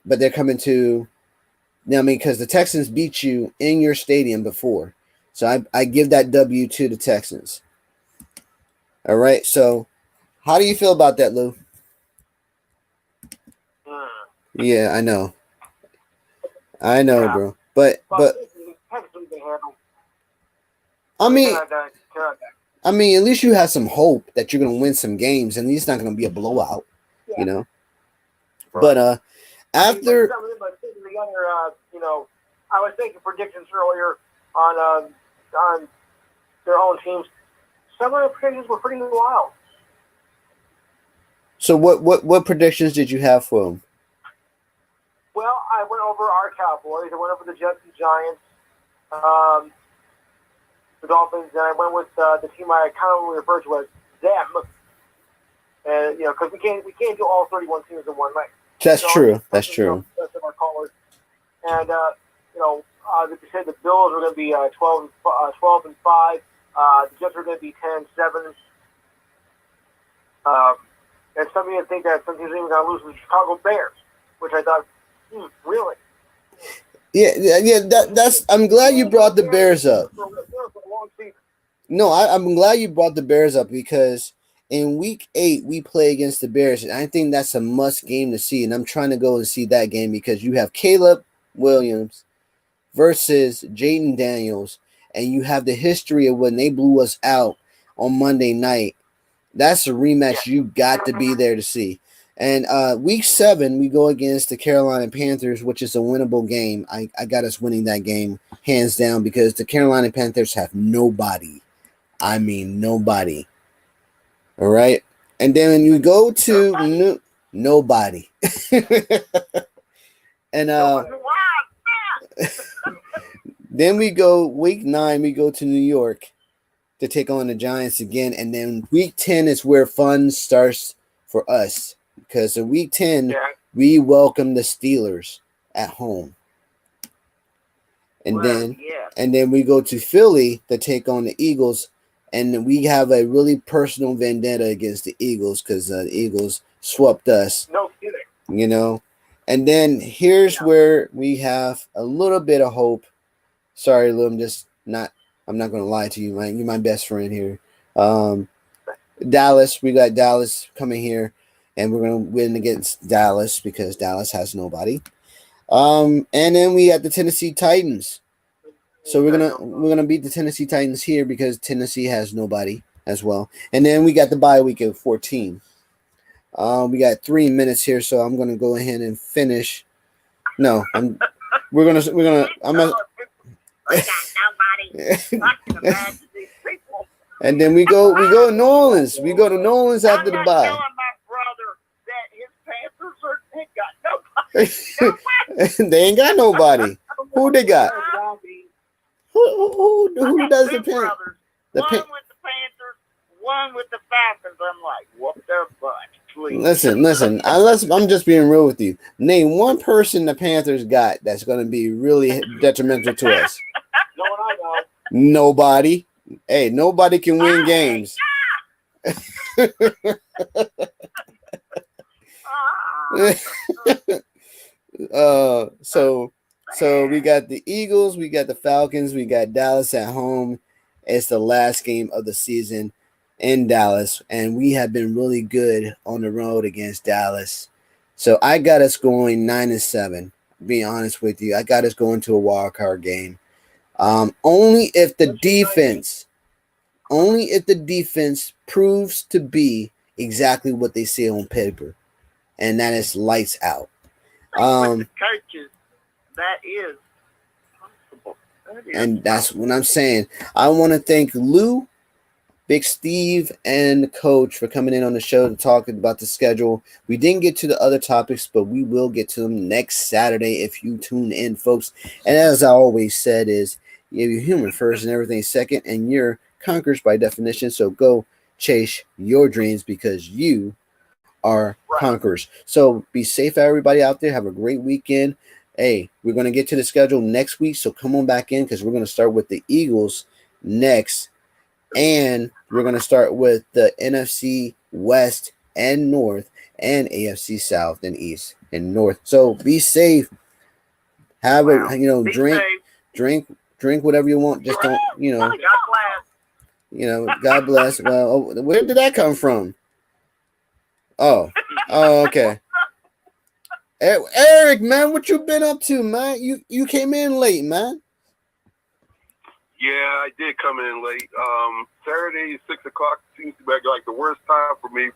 but they're coming to, because the Texans beat you in your stadium before, so I give that W to the Texans. All right, so how do you feel about that, Lou? Yeah, I know, bro, but I mean, at least you have some hope that you're going to win some games, and it's not going to be a blowout, Right. But after the other, I was making predictions earlier on their own teams. Some of the predictions were pretty wild. So what predictions did you have for them? Well, I went over our Cowboys. I went over the Jets and Giants. The Dolphins, and I went with the team I commonly refer to as them, and because we can't do all 31 teams in one night. That's true. That's true. That's our callers, and they said the Bills are going to be 12 and 5. The Jets are going to be 10-7. And some of you think that some teams are even going to lose to the Chicago Bears, which I thought, really. Yeah. That's. I'm glad you brought the Bears up. No, I'm glad you brought the Bears up because in Week 8 we play against the Bears, and I think that's a must game to see. And I'm trying to go and see that game because you have Caleb Williams versus Jaden Daniels, and you have the history of when they blew us out on Monday night. That's a rematch you got to be there to see. And Week 7, we go against the Carolina Panthers, which is a winnable game. I got us winning that game hands down because the Carolina Panthers have nobody. I mean, nobody. All right. And then you go to nobody. And then we go Week 9, we go to New York to take on the Giants again. And then Week 10 is where fun starts for us. Because in Week 10, we welcome the Steelers at home. And then we go to Philly to take on the Eagles. And we have a really personal vendetta against the Eagles because the Eagles swept us. No kidding. And then here's where we have a little bit of hope. Sorry, Lou, I'm not going to lie to you, man. You're my best friend here. Dallas, we got Dallas coming here. And we're going to win against Dallas because Dallas has nobody. And then we got the Tennessee Titans. So we're gonna beat the Tennessee Titans here because Tennessee has nobody as well. And then we got the bye week of 14. We got 3 minutes here, so I'm gonna go ahead and finish. No, I'm gonna. And then we go to New Orleans. We go to New Orleans after the bye. They ain't got nobody. Who they got? Who does the two Pan? brothers. The One Pan? with the Panthers, one with the Falcons. I'm like, whoop their butt, please. Listen. I'm just being real with you. Name one person the Panthers got that's going to be really detrimental to us. No one I know. Nobody. Hey, nobody can win games. So we got the Eagles, we got the Falcons, we got Dallas at home. It's the last game of the season in Dallas, and we have been really good on the road against Dallas. So I got us going 9-7. Being honest with you, I got us going to a wild card game. Only if the defense proves to be exactly what they say on paper, and that is lights out. With the coaches, that is possible. And that's what I'm saying. I want to thank Lou, Big Steve, and the coach for coming in on the show to talk about the schedule. We didn't get to the other topics, but we will get to them next Saturday if you tune in, folks. And as I always said, is you're human first and everything second, and you're conquerors by definition. So go chase your dreams because you are conquerors. So be safe, everybody out there. Have a great weekend. Hey, we're going to get to the schedule next week, so come on back in because we're going to start with the Eagles next, and we're going to start with the NFC West and North and AFC South and East and North. So be safe. Have a drink whatever you want. Just don't, God bless. Well, where did that come from? Oh, okay. Eric, man, what you been up to, man? You came in late, man. Yeah, I did come in late. Saturday, 6:00 seems to be like the worst time for me.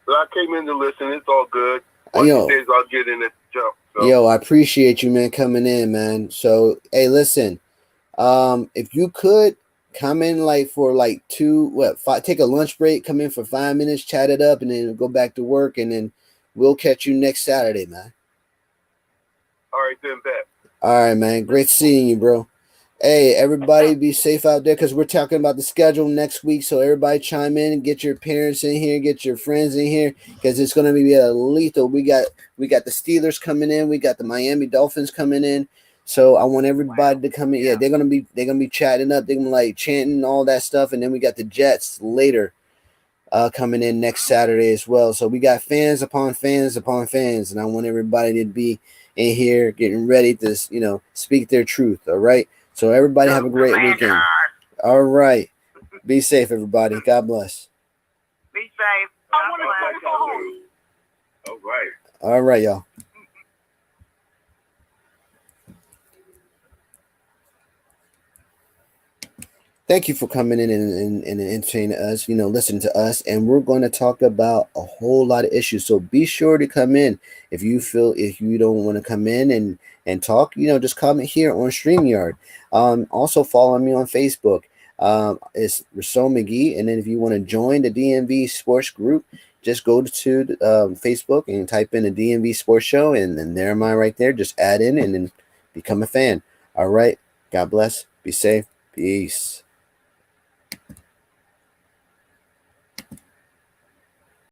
But I came in to listen. It's all good. One of these days I'll get in at the jump. So. Yo, I appreciate you, man, coming in, man. So, hey, listen. If you could come in for take a lunch break, come in for 5 minutes, chat it up, and then go back to work, and then we'll catch you next Saturday, man. All right, then, bet. All right, man. Great seeing you, bro. Hey, everybody be safe out there because we're talking about the schedule next week. So everybody chime in and get your parents in here, get your friends in here because it's going to be lethal. We got the Steelers coming in. We got the Miami Dolphins coming in. So I want everybody to come in. Yeah, they're gonna be chatting up. They're gonna be chanting all that stuff, and then we got the Jets later coming in next Saturday as well. So we got fans upon fans upon fans, and I want everybody to be in here getting ready to speak their truth. All right. So everybody have a great weekend. All right. Be safe, everybody. God bless. Be safe. All right. All right, y'all. Thank you for coming in and entertaining us, listening to us. And we're going to talk about a whole lot of issues. So be sure to come in. If you don't want to come in and talk, just comment here on StreamYard. Also follow me on Facebook. It's Rousseau McGee. And then if you want to join the DMV Sports Group, just go to Facebook and type in the DMV Sports Show. And then there am I right there. Just add in and then become a fan. All right. God bless. Be safe. Peace.